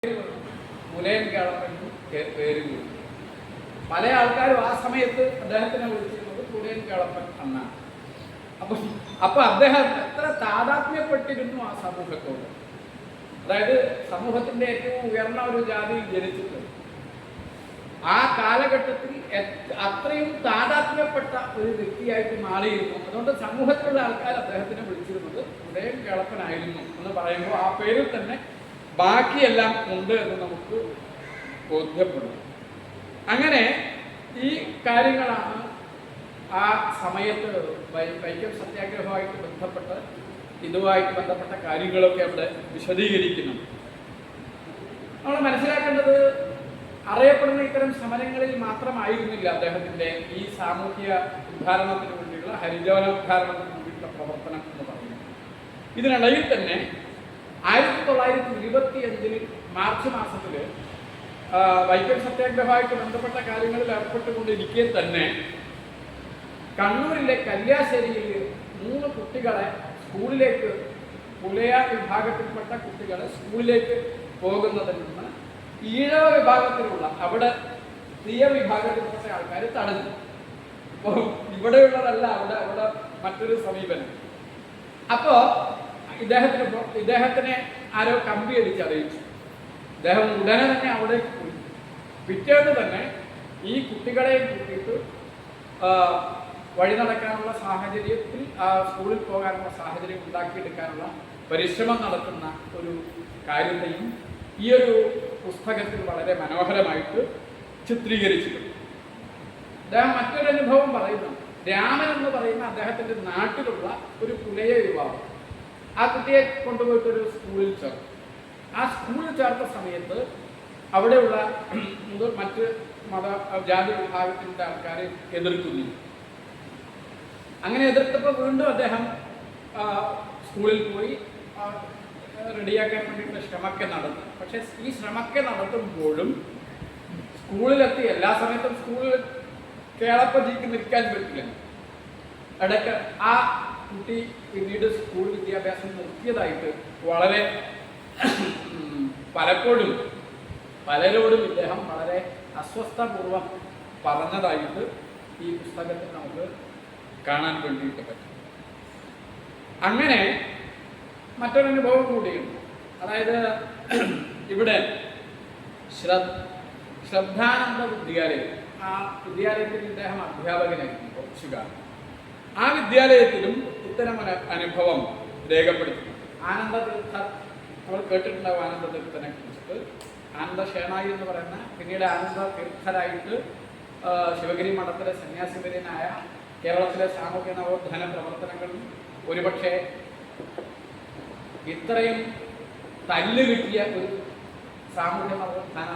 പുലയൻ കേളപ്പനും പേര് കൂടി. പല ആൾക്കാരും ആ സമയത്ത് അദ്ദേഹത്തിനെ വിളിച്ചിരുന്നത് പുലയൻ കേളപ്പൻ എന്നാണ്. അപ്പൊ അദ്ദേഹം എത്ര താതാത്മ്യപ്പെട്ടിരുന്നു ആ സമൂഹത്തോട്. അതായത് സമൂഹത്തിന്റെ ഏറ്റവും ഉയർന്ന ഒരു ജാതിയിൽ ജനിച്ചിട്ട് ആ കാലഘട്ടത്തിൽ അത്രയും താതാത്മ്യപ്പെട്ട ഒരു വ്യക്തിയായിട്ട് മാറിയിരുന്നു. അതുകൊണ്ട് സമൂഹത്തിലുള്ള ആൾക്കാർ അദ്ദേഹത്തിനെ വിളിച്ചിരുന്നത് പുലയൻ കേളപ്പനായിരുന്നു എന്ന് പറയുമ്പോൾ ആ പേരിൽ തന്നെ ബാക്കിയെല്ലാം ഉണ്ട് എന്ന് നമുക്ക് ബോധ്യപ്പെടും. അങ്ങനെ ഈ കാര്യങ്ങളാണ് ആ സമയത്ത് വൈക്കം സത്യാഗ്രഹവുമായിട്ട് ബന്ധപ്പെട്ട് ഇതുമായിട്ട് ബന്ധപ്പെട്ട കാര്യങ്ങളൊക്കെ അവിടെ വിശദീകരിക്കുന്നു. നമ്മൾ മനസ്സിലാക്കേണ്ടത് അറിയപ്പെടുന്ന ഇത്തരം സമരങ്ങളിൽ മാത്രമായിരുന്നില്ല അദ്ദേഹത്തിൻ്റെ ഈ സാമൂഹ്യ ഉദ്ധാരണത്തിന് വേണ്ടിയുള്ള ഹരിജവനോദ്ധാരണത്തിന് വേണ്ടിയിട്ടുള്ള പ്രവർത്തനം എന്ന് പറയുന്നത്. ഇതിനിടയിൽ തന്നെ 1925 മാർച്ച് മാസത്തിൽ വൈക്കം സത്യാഗ്രഹമായിട്ട് ബന്ധപ്പെട്ട കാര്യങ്ങളിൽ ഏർപ്പെട്ടുകൊണ്ടിരിക്കെ തന്നെ കണ്ണൂരിലെ കല്യാശ്ശേരിയിൽ 3 കുട്ടികളെ സ്കൂളിലേക്ക്, പുലയ വിഭാഗത്തിൽപ്പെട്ട കുട്ടികളെ സ്കൂളിലേക്ക് പോകുന്നതിൽ നിന്ന് ഈഴവ വിഭാഗത്തിലുള്ള അവിടെ തീയ വിഭാഗത്തിൽപ്പെട്ട ആൾക്കാർ തടഞ്ഞു. അപ്പോൾ ഇവിടെയുള്ളതല്ല അവിടെ മറ്റൊരു സമീപനം. അപ്പോൾ ഇദ്ദേഹത്തിനെ ആരോ കമ്പി അടിച്ചറിയിച്ചു. അദ്ദേഹം ഉടനെ തന്നെ അവിടേക്ക് പോയി. പിറ്റേന്ന് തന്നെ ഈ കുട്ടികളെ കൂട്ടിയിട്ട് വഴി നടക്കാനുള്ള സാഹചര്യത്തിൽ സ്കൂളിൽ പോകാനുള്ള സാഹചര്യം ഉണ്ടാക്കിയെടുക്കാനുള്ള പരിശ്രമം നടത്തുന്ന ഒരു കാര്യത്തെയും ഈ ഒരു പുസ്തകത്തിൽ വളരെ മനോഹരമായിട്ട് ചിത്രീകരിച്ചിട്ടുണ്ട്. അദ്ദേഹം മറ്റൊരു അനുഭവം പറയുന്നു. രാമൻ എന്ന് പറയുന്ന അദ്ദേഹത്തിൻ്റെ നാട്ടിലുള്ള ഒരു പുലയ യുവാവ് ആ കുട്ടിയെ കൊണ്ടുപോയിട്ടൊരു സ്കൂളിൽ ചേർത്തു. ആ സ്കൂളിൽ ചേർത്ത സമയത്ത് അവിടെയുള്ള മറ്റ് ജാതി വിഭാഗത്തിൻ്റെ ആൾക്കാർ എതിർക്കുന്നു. അങ്ങനെ എതിർത്തപ്പോൾ വീണ്ടും അദ്ദേഹം സ്കൂളിൽ പോയി റെഡിയാക്കാൻ വേണ്ടിയിട്ടുള്ള ശ്രമമൊക്കെ നടത്തും. പക്ഷെ ഈ ശ്രമമൊക്കെ നടത്തുമ്പോഴും സ്കൂളിലെത്തി എല്ലാ സമയത്തും സ്കൂളിൽ കേളപ്പജിക്ക് നിൽക്കാൻ പറ്റില്ല. ഇടയ്ക്ക് ആ കുട്ടി പിന്നീട് സ്കൂൾ വിദ്യാഭ്യാസം നിർത്തിയതായിട്ട് വളരെ പലരോടും ഇദ്ദേഹം വളരെ അസ്വസ്ഥപൂർവം പറഞ്ഞതായിട്ട് ഈ പുസ്തകത്തിൽ നമുക്ക് കാണാൻ വേണ്ടിയിട്ട് പറ്റും. അങ്ങനെ മറ്റൊരനുഭവം കൂടിയുണ്ട്. അതായത് ഇവിടെ ശ്രദ്ധാനന്ദ വിദ്യാലയം, ആ വിദ്യാലയത്തിൽ ഇദ്ദേഹം അധ്യാപകനായിരുന്നു കുറച്ചു കാലം. ആ വിദ്യാലയത്തിലും ഇത്തരം അനുഭവം രേഖപ്പെടുത്തുന്നു. ആനന്ദതീർത്ഥർ, നമ്മൾ കേട്ടിട്ടുണ്ടാവും ആനന്ദതീർത്ഥനെ കുറിച്ചിട്ട്. ആനന്ദശേണായി എന്ന് പറയുന്ന പിന്നീട് ആനന്ദതീർത്ഥരായിട്ട് ശിവഗിരി മഠത്തിലെ സന്യാസിവര്യനായ കേരളത്തിലെ സാമൂഹ്യ നവോത്ഥാന പ്രവർത്തനങ്ങളും ഒരുപക്ഷെ ഇത്രയും തല്ല് കിട്ടിയ ഒരു സാമൂഹ്യ നവോത്ഥാന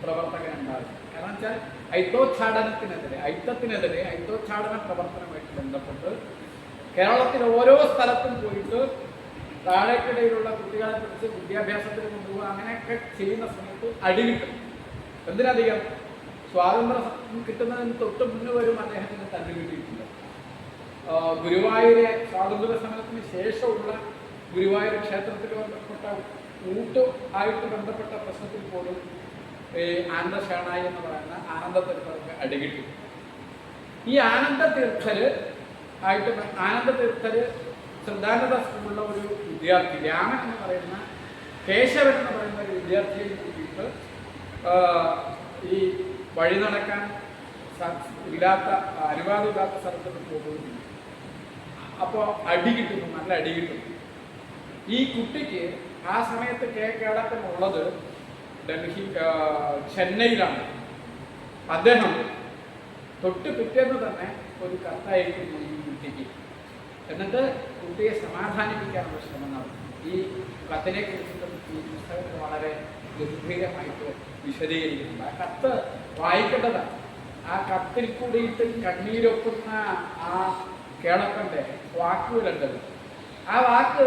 പ്രവർത്തകനുണ്ടാകും. കാരണം വെച്ചാൽ ഐത്തോച്ഛാടന പ്രവർത്തനമായിട്ട് ബന്ധപ്പെട്ട് കേരളത്തിൽ ഓരോ സ്ഥലത്തും പോയിട്ട് താഴേക്കിടയിലുള്ള കുട്ടികളെ കുറിച്ച് വിദ്യാഭ്യാസത്തിന് കൊണ്ടുപോകുക, അങ്ങനെയൊക്കെ ചെയ്യുന്ന സമയത്ത് അടികിട്ടും. എന്തിനധികം സ്വാതന്ത്ര്യം കിട്ടുന്നതിന് തൊട്ട് മുന്നേ വരും അദ്ദേഹത്തിന് തല്ല് കിട്ടിയിട്ടുണ്ട്. ഗുരുവായൂരെ സ്വാതന്ത്ര്യ സമരത്തിന് ശേഷമുള്ള ഗുരുവായൂർ ക്ഷേത്രത്തിൽ ബന്ധപ്പെട്ട ഊട്ട് ആയിട്ട് ബന്ധപ്പെട്ട പ്രശ്നത്തിൽ പോലും ഈ ആനന്ദശേണായി എന്ന് പറയുന്ന ആനന്ദതീർത്ഥർക്ക് അടികിട്ടി. ഈ ആനന്ദതീർത്ഥര് ശ്രദ്ധാനന്ദ സ്കൂളിലുള്ള ഒരു വിദ്യാർത്ഥി രാമൻ എന്ന് പറയുന്ന കേശവൻ എന്ന് പറയുന്ന ഒരു വിദ്യാർത്ഥിയെ കൂട്ടിയിട്ട് ഈ വഴി നടക്കാൻ അനുവാദമില്ലാത്ത സ്ഥലത്തോട്ട് പോകുന്നു. അപ്പോൾ അടി കിട്ടുന്നു, നല്ല അടി കിട്ടുന്നു. ഈ കുട്ടിക്ക് ആ സമയത്ത് കേളപ്പൻ ഉള്ളത് ചെന്നൈയിലാണ്. അദ്ദേഹം തൊട്ട് പിറ്റേന്ന് തന്നെ ഒരു കത്തയക്കുന്നു ഈ കുട്ടിക്ക്. എന്നിട്ട് കുട്ടിയെ സമാധാനിപ്പിക്കാനുള്ള ശ്രമം നടത്തുന്നു. ഈ കത്തിനെ കുറിച്ചിട്ടും ഈ പുസ്തകത്തിൽ വളരെ ഗംഭീരമായിട്ട് വിശദീകരിക്കുന്നുണ്ട്. ആ കത്ത് വായിക്കേണ്ടതാണ്. ആ കത്തിൽ കൂടിയിട്ട് കണ്ണീരൊക്കുന്ന ആ കേളപ്പൻ്റെ വാക്കുകളുണ്ടല്ലോ, ആ വാക്ക്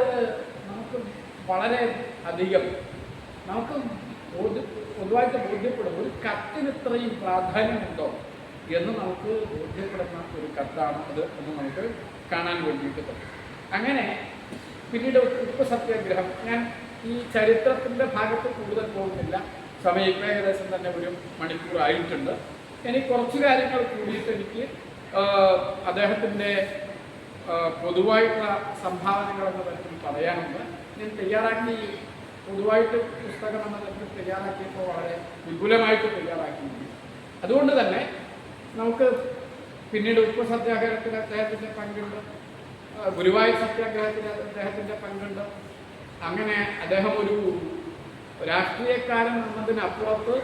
നമുക്ക് വളരെ അധികം നമുക്ക് പൊതുവായിട്ട് ബോധ്യപ്പെടും. ഒരു കത്തിന് ഇത്രയും പ്രാധാന്യമുണ്ടോ എന്ന് നമുക്ക് ബോധ്യപ്പെടുന്ന ഒരു കത്താണ് അത് എന്ന് നമുക്ക് കാണാൻ വേണ്ടിയിട്ട് പറ്റും. അങ്ങനെ പിന്നീട് ഉപ്പ് സത്യാഗ്രഹം, ഞാൻ ഈ ചരിത്രത്തിൻ്റെ ഭാഗത്ത് കൂടുതൽ പോകുന്നില്ല. സമയം ഇപ്പോൾ ഏകദേശം തന്നെ 1 മണിക്കൂർ ആയിട്ടുണ്ട്. ഇനി കുറച്ച് കാര്യങ്ങൾ കൂടിയിട്ട് എനിക്ക് അദ്ദേഹത്തിൻ്റെ പൊതുവായിട്ടുള്ള സംഭാവനകളെന്ന തരത്തിൽ പറയാനുണ്ട്. ഞാൻ തയ്യാറാക്കി പൊതുവായിട്ട് പുസ്തകം എന്ന തരത്തിൽ തയ്യാറാക്കിയപ്പോൾ വളരെ വിപുലമായിട്ട് തയ്യാറാക്കിയിരുന്നു. അതുകൊണ്ട് തന്നെ നമുക്ക് പിന്നീട് ഉപ്പ് സത്യാഗ്രഹത്തിൽ അദ്ദേഹത്തിൻ്റെ പങ്കുണ്ട്, ഗുരുവായൂർ സത്യാഗ്രഹത്തിൽ അദ്ദേഹത്തിൻ്റെ പങ്കുണ്ട്. അങ്ങനെ അദ്ദേഹം ഒരു രാഷ്ട്രീയക്കാരൻ എന്നതിനപ്പുറത്ത്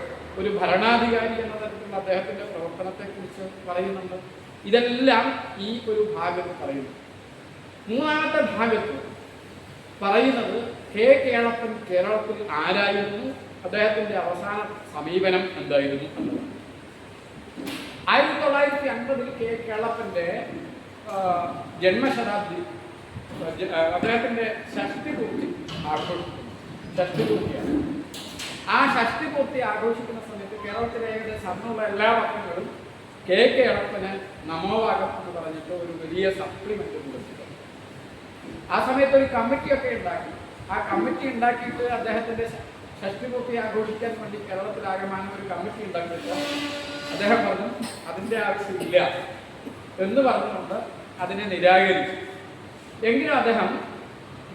ഒരു ഭരണാധികാരി എന്ന തരത്തിലുള്ള അദ്ദേഹത്തിൻ്റെ പ്രവർത്തനത്തെക്കുറിച്ച് പറയുന്നുണ്ട്. ഇതെല്ലാം ഈ ഒരു ഭാഗത്ത് പറയുന്നു. മൂന്നാമത്തെ ഭാഗത്ത് പറയുന്നത് കേളപ്പൻ കേരളത്തിൽ ആരായിരുന്നു, അദ്ദേഹത്തിൻ്റെ അവസാന സമീപനം എന്തായിരുന്നു എന്നതാണ്. 1950 കേളപ്പൻ്റെ ജന്മശതാബ്ദി, അദ്ദേഹത്തിൻ്റെ ഷഷ്ടിപൂർത്തി ഷഷ്ടിപൂർത്തിയാണ്. ആ ഷഷ്ടിപൂർത്തി ആഘോഷിക്കുന്ന സമയത്ത് കേരളത്തിലെ ഏകദേശം അന്നുള്ള എല്ലാ പത്രങ്ങളും കേളപ്പന് നമോവാകം എന്ന് പറഞ്ഞിട്ട് ഒരു വലിയ സപ്ലിമെന്റ് കൊടുത്തിട്ടുണ്ട്. ആ സമയത്ത് ഒരു കമ്മിറ്റിയൊക്കെ ഉണ്ടാക്കി. ആ കമ്മിറ്റി ഉണ്ടാക്കിയിട്ട് അദ്ദേഹത്തിൻ്റെ ഷഷ്ടിപൂർത്തി ആഘോഷിക്കാൻ വേണ്ടി കേരളത്തിലാകമാനം ഒരു കമ്മിറ്റി ഉണ്ടാക്കിയിട്ട് അദ്ദേഹം പറഞ്ഞു അതിൻ്റെ ആവശ്യമില്ല എന്ന് പറഞ്ഞുകൊണ്ട് അതിനെ നിരാകരിച്ചു. എങ്കിലും അദ്ദേഹം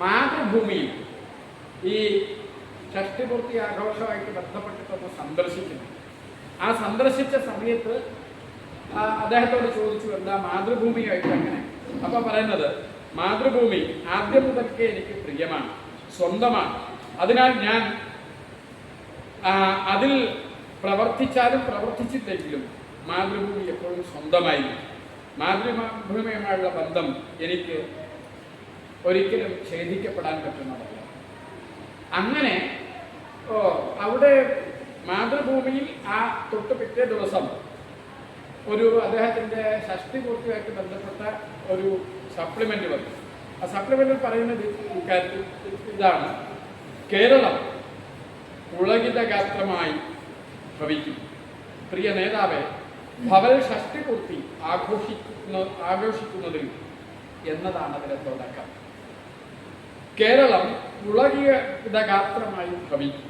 മാതൃഭൂമിയിൽ ഈ ഷഷ്ടിപൂർത്തി ആഘോഷമായിട്ട് ബന്ധപ്പെട്ടിട്ടൊന്ന് സന്ദർശിക്കുന്നു. ആ സന്ദർശിച്ച സമയത്ത് അദ്ദേഹത്തോട് ചോദിച്ചു എന്താ മാതൃഭൂമിയായിട്ട് അങ്ങനെ. അപ്പോൾ പറയുന്നത് മാതൃഭൂമി ആദ്യം മുതൽക്കേ എനിക്ക് പ്രിയമാണ്, സ്വന്തമാണ്. അതിനാൽ ഞാൻ അതിൽ പ്രവർത്തിച്ചാലും പ്രവർത്തിച്ചില്ലെങ്കിലും മാതൃഭൂമി എപ്പോഴും സ്വന്തമായിരിക്കും. മാതൃഭൂമിയുമായുള്ള ബന്ധം എനിക്ക് ഒരിക്കലും ഛേദിക്കപ്പെടാൻ പറ്റുന്നതല്ല. അങ്ങനെ അവിടെ മാതൃഭൂമിയിൽ ആ തൊട്ട് പിറ്റേ ദിവസം ഒരു അദ്ദേഹത്തിൻ്റെ ഷഷ്ടിപൂർത്തിയായിട്ട് ബന്ധപ്പെട്ട ഒരു സപ്ലിമെൻ്റ് വന്നു. ആ സപ്ലിമെൻറ്റിൽ പറയുന്നത് ഇക്കാര്യത്തിൽ ഇതാണ്: കേരളം പുളകിതഗാത്രമായി ഭവിക്കും. പ്രിയ നേതാവെ, ഭവൽ ഷഷ്ടിപൂർത്തി ആഘോഷിക്കുന്നതിൽ എന്നതാണ് അതിൻ്റെ തുടക്കം. കേരളം പുളകിതഗാത്രമായി ഭവിക്കും.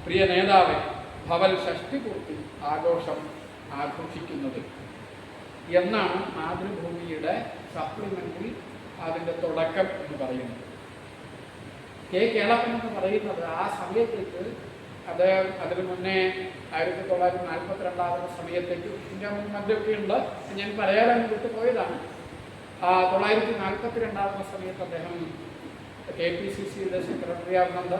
പ്രിയ നേതാവെ, ഭവൽ ഷഷ്ടിപൂർത്തി ആഘോഷിക്കുന്നത് എന്നാണ് മാതൃഭൂമിയുടെ സപ്ലിമെന്റിൽ അതിൻ്റെ തുടക്കം എന്ന് പറയുന്നത്. കേളപ്പൻ എന്ന് പറയുന്നത് ആ സമയത്തേക്ക് അദ്ദേഹം അതിന് മുന്നേ 1942 സമയത്തേക്ക് ഇതിൻ്റെ മധ്യമൊക്കെ ഉണ്ട്, ഞാൻ പറയാൻ വിട്ടുപോയതാണ്. 1942 സമയത്ത് അദ്ദേഹം KPCCയുടെ സെക്രട്ടറി ആകുന്നുണ്ട്.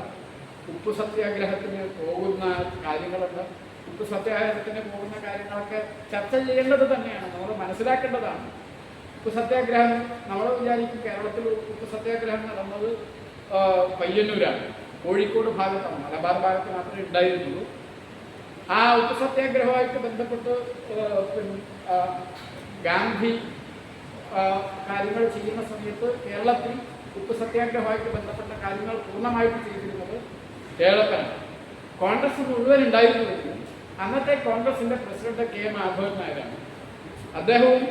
ഉപ്പ് സത്യാഗ്രഹത്തിന് പോകുന്ന കാര്യങ്ങളുണ്ട്. ഉപ്പ് സത്യാഗ്രഹത്തിന് പോകുന്ന കാര്യങ്ങളൊക്കെ ചർച്ച ചെയ്യേണ്ടത് തന്നെയാണ്, നമ്മൾ മനസ്സിലാക്കേണ്ടതാണ്. ഉപ്പ് സത്യാഗ്രഹം നമ്മൾ വിചാരിക്കും കേരളത്തിൽ ഉപ്പ് സത്യാഗ്രഹം നടന്നത് പയ്യന്നൂരാണ്, കോഴിക്കോട് ഭാഗത്താണ്, മലബാർ ഭാഗത്ത് മാത്രമേ ഉണ്ടായിരുന്നുള്ളൂ. ആ ഉപ്പ് സത്യാഗ്രഹമായിട്ട് ബന്ധപ്പെട്ട് ഗാന്ധി കാര്യങ്ങൾ ചെയ്യുന്ന സമയത്ത് കേരളത്തിൽ ഉപ്പ് സത്യാഗ്രഹമായിട്ട് ബന്ധപ്പെട്ട കാര്യങ്ങൾ പൂർണ്ണമായിട്ട് ചെയ്തിരുന്നത് കേളപ്പനാണ്. കോൺഗ്രസ് മുഴുവൻ ഉണ്ടായിരുന്നുവെങ്കിലും അന്നത്തെ കോൺഗ്രസിൻ്റെ പ്രസിഡന്റ് K. മാധവൻ നായരാണ്. അദ്ദേഹവും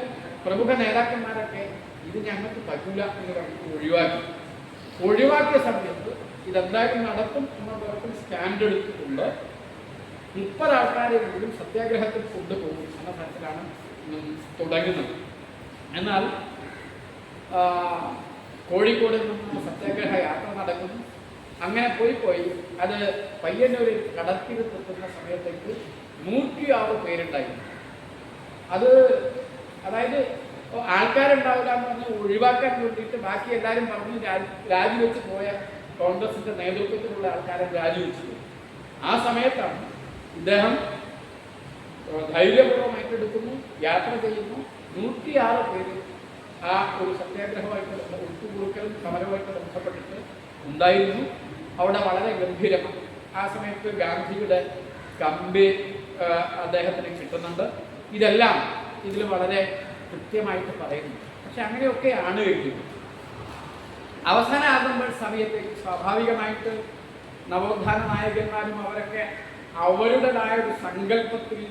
പ്രമുഖ നേതാക്കന്മാരൊക്കെ ഇത് ഞങ്ങൾക്ക് പറ്റില്ല എന്ന് പറഞ്ഞ് ഒഴിവാക്കിയ സമയത്ത് ഇതെന്തായാലും നടത്തും എന്ന തരത്തിൽ സ്റ്റാൻഡ് എടുത്തിട്ടുണ്ട്. 30 ആൾക്കാരെങ്കിലും സത്യാഗ്രഹത്തിൽ കൊണ്ടുപോകും എന്ന തരത്തിലാണ് തുടങ്ങുന്നത്. എന്നാൽ കോഴിക്കോട് നിന്ന് സത്യാഗ്രഹ യാത്ര നടക്കുന്നു. അങ്ങനെ പോയി അത് പയ്യന്നൂരിൽ കടത്തിരുത്തെത്തുന്ന സമയത്തേക്ക് 106 പേരുണ്ടായിരുന്നു. അതായത് ആൾക്കാരുണ്ടാവില്ല എന്ന് പറഞ്ഞ് ഒഴിവാക്കാൻ വേണ്ടിയിട്ട് ബാക്കി എല്ലാവരും പറഞ്ഞ് രാജിവെച്ച് പോയ കോൺഗ്രസിൻ്റെ നേതൃത്വത്തിലുള്ള ആൾക്കാരെ രാജിവെച്ചു പോയി. ആ സമയത്താണ് ഇദ്ദേഹം ധൈര്യപൂർവ്വം ഏറ്റെടുക്കുന്നു, യാത്ര ചെയ്യുന്നു. 106 പേര് ആ ഒരു സത്യാഗ്രഹമായിട്ട് ഒത്തുകൊടുക്കലും സമരവുമായിട്ട് ബന്ധപ്പെട്ടിട്ട് ഉണ്ടായിരുന്നു. അവിടെ വളരെ ഗംഭീരമാണ്. ആ സമയത്ത് ഗാന്ധിയുടെ കമ്പി അദ്ദേഹത്തിന് കിട്ടുന്നുണ്ട്. ഇതെല്ലാം ഇതിൽ വളരെ കൃത്യമായിട്ട് പറയുന്നു. പക്ഷെ അങ്ങനെയൊക്കെയാണ് എഴുതുന്നത്. അവസാനമാകുമ്പോൾ സമയത്തേക്ക് സ്വാഭാവികമായിട്ട് നവോത്ഥാന നായകന്മാരും അവരൊക്കെ അവരുടേതായ ഒരു സങ്കല്പത്തിൽ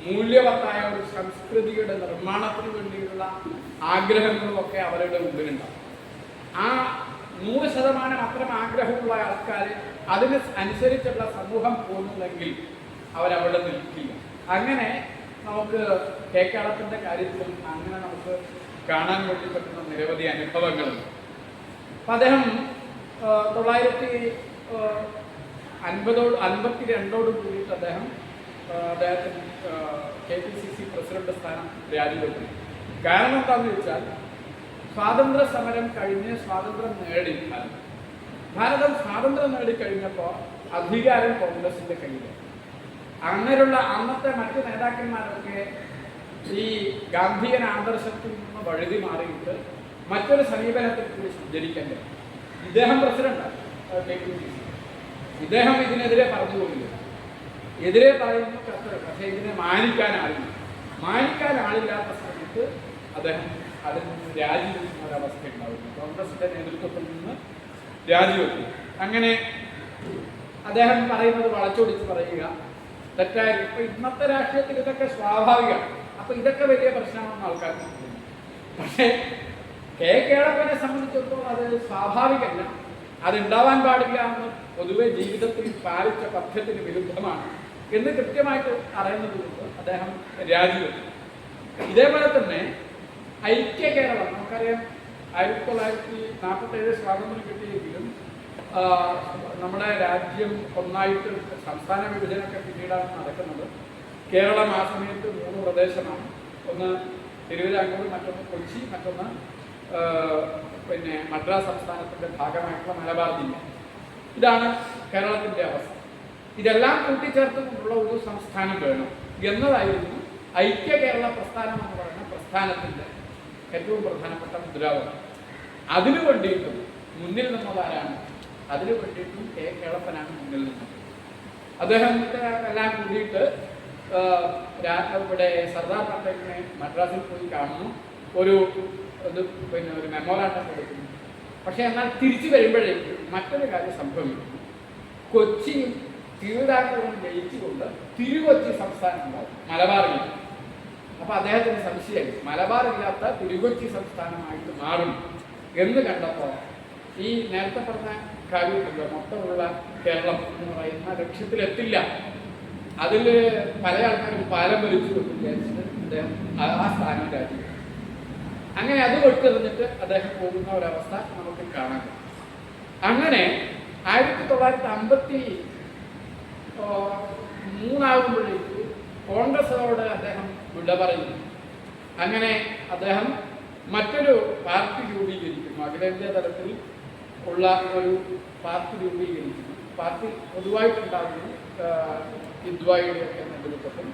മൂല്യവത്തായ ഒരു സംസ്കൃതിയുടെ നിർമ്മാണത്തിന് വേണ്ടിയുള്ള ആഗ്രഹങ്ങളുമൊക്കെ അവരുടെ മുമ്പിലുണ്ടാവും. ആ 100% അത്തരം ആഗ്രഹമുള്ള ആൾക്കാർ അതിന് അനുസരിച്ചുള്ള സമൂഹം പോകുന്നുണ്ടെങ്കിൽ അവരവിടെ നിൽക്കില്ല. അങ്ങനെ നമുക്ക് കേക്കാളത്തിൻ്റെ കാര്യത്തിലും അങ്ങനെ നമുക്ക് കാണാൻ വേണ്ടി പറ്റുന്ന നിരവധി അനുഭവങ്ങളുണ്ട്. അപ്പം അദ്ദേഹം 1952 കൂടിയിട്ട് അദ്ദേഹത്തിന് KPCC പ്രസിഡന്റ് സ്ഥാനം രാജിവെച്ചു. കാരണം എന്താണെന്ന് വെച്ചാൽ സ്വാതന്ത്ര്യ സമരം കഴിഞ്ഞ് സ്വാതന്ത്ര്യം നേടി ഭാരതം സ്വാതന്ത്ര്യം നേടിക്കഴിഞ്ഞപ്പോൾ അധികാരം കോൺഗ്രസിന്റെ കയ്യിലാണ്. അങ്ങനെയുള്ള അന്നത്തെ മറ്റ് നേതാക്കന്മാരൊക്കെ ഈ ഗാന്ധിയൻ ആദർശത്തിൽ നിന്ന് വഴുതി മാറിയിട്ട് മറ്റൊരു സമീപനത്തിൽ കൂടി സഞ്ചരിക്കാൻ കഴിയും. ഇദ്ദേഹം പ്രസിഡന്റാണ് KPCC. ഇദ്ദേഹം ഇതിനെതിരെ പറഞ്ഞുകൊണ്ടില്ല, എതിരെ പറയുന്നു കത്ത്. പക്ഷേ ഇതിനെ മാനിക്കാൻ ആളില്ലാത്ത സമയത്ത് അദ്ദേഹം അതിൽ നിന്ന് രാജിവെക്കുന്ന ഒരവസ്ഥ ഉണ്ടാവുന്നു. കോൺഗ്രസിന്റെ നേതൃത്വത്തിൽ നിന്ന് രാജിവെക്കും. അങ്ങനെ അദ്ദേഹം പറയുന്നത് വളച്ചൊടിച്ച് പറയുക തെറ്റായിരിക്കും. ഇപ്പൊ ഇന്നത്തെ രാഷ്ട്രീയത്തിൽ ഇതൊക്കെ സ്വാഭാവികമാണ്. അപ്പൊ ഇതൊക്കെ വലിയ പ്രശ്നമാണെന്ന് ആൾക്കാർക്ക് തോന്നുന്നു. പക്ഷേ കേളപ്പനെ സംബന്ധിച്ചിടത്തോളം അത് സ്വാഭാവികമല്ല, അതുണ്ടാവാൻ പാടില്ല എന്ന് പൊതുവെ ജീവിതത്തിൽ പാലിച്ച പഥ്യത്തിന് വിരുദ്ധമാണ് എന്ന് കൃത്യമായിട്ട് അറിയുന്നത് കൊണ്ട് അദ്ദേഹം രാജിവെച്ചു. ഇതേപോലെ തന്നെ ഐക്യ കേരളം നമുക്കറിയാം 1947 സ്വാതന്ത്ര്യം കിട്ടിയെങ്കിലും നമ്മുടെ രാജ്യം ഒന്നായിട്ട് സംസ്ഥാന വിഭജനമൊക്കെ പിന്നീടാണ് നടക്കുന്നത്. കേരളം ആ സമയത്ത് 3 പ്രദേശമാണ്. ഒന്ന് തിരുവിതാംകൂർ, മറ്റൊന്ന് കൊച്ചി, മറ്റൊന്ന് പിന്നെ മദ്രാസ് സംസ്ഥാനത്തിൻ്റെ ഭാഗമായിട്ടുള്ള മലബാർ ജില്ല. ഇതാണ് കേരളത്തിൻ്റെ അവസ്ഥ. ഇതെല്ലാം കൂട്ടിച്ചേർത്തുകൊണ്ടുള്ള ഒരു സംസ്ഥാനം വേണം എന്നതായിരുന്നു ഐക്യ കേരള പ്രസ്ഥാനം എന്ന് പറയുന്ന പ്രസ്ഥാനത്തിൻ്റെ ഏറ്റവും പ്രധാനപ്പെട്ട മുദ്രാവാക്യം. അതിനു വേണ്ടിയിട്ടും മുന്നിൽ നിന്നതാരാണ്? അതിനു വേണ്ടിയിട്ടും കേളപ്പനാണ് മുന്നിൽ നിന്നത്. അദ്ദേഹത്തെ എല്ലാം കൂടിയിട്ട് ഇവിടെ സർദാർ പട്ടേലിനെ മദ്രാസിൽ പോയി കാണുന്നു, ഒരു മെമ്മോറാണ്ടം കൊടുക്കുന്നു. പക്ഷെ എന്നാൽ തിരിച്ചു വരുമ്പോഴേക്കും മറ്റൊരു കാര്യം സംഭവിക്കുന്നു. കൊച്ചിയും തിരുവിതാംകൂറും ജയിച്ചുകൊണ്ട് തിരുകൊച്ചി സംസ്ഥാനം ഉണ്ടാവും, മലബാറിൽ. അപ്പൊ അദ്ദേഹത്തിന് സംശയമായി, മലബാറില്ലാത്ത തിരുകൊച്ചി സംസ്ഥാനമായിട്ട് മാറും എന്ന് കണ്ടപ്പോൾ ഈ നേരത്തെ പറഞ്ഞ കാര്യമുണ്ടല്ലോ, മൊത്തമുള്ള കേരളം എന്ന് പറയുന്ന ലക്ഷ്യത്തിലെത്തില്ല. അതിൽ പല ആൾക്കാരും പാലം വലിച്ചു കൊണ്ട് വിചാരിച്ചിട്ട് അദ്ദേഹം ആ സ്ഥാനം രാജിവെച്ചു. അങ്ങനെ അത് വിട്ടെറിഞ്ഞിട്ട് അദ്ദേഹം പോകുന്ന ഒരവസ്ഥ നമുക്ക് കാണാൻ കഴിയും. അങ്ങനെ 1953 കോൺഗ്രസോട് അദ്ദേഹം വിട പറയുന്നു. അങ്ങനെ അദ്ദേഹം മറ്റൊരു പാർട്ടി രൂപീകരിക്കുന്നു, അഖിലേന്ത്യാ തലത്തിൽ ഉള്ള ഒരു പാർട്ടി രൂപീകരിക്കുന്നു. പാർട്ടി പൊതുവായിട്ടുണ്ടാകുന്നു ഹിന്ദുവായുടെ നേതൃത്വത്തിൽ.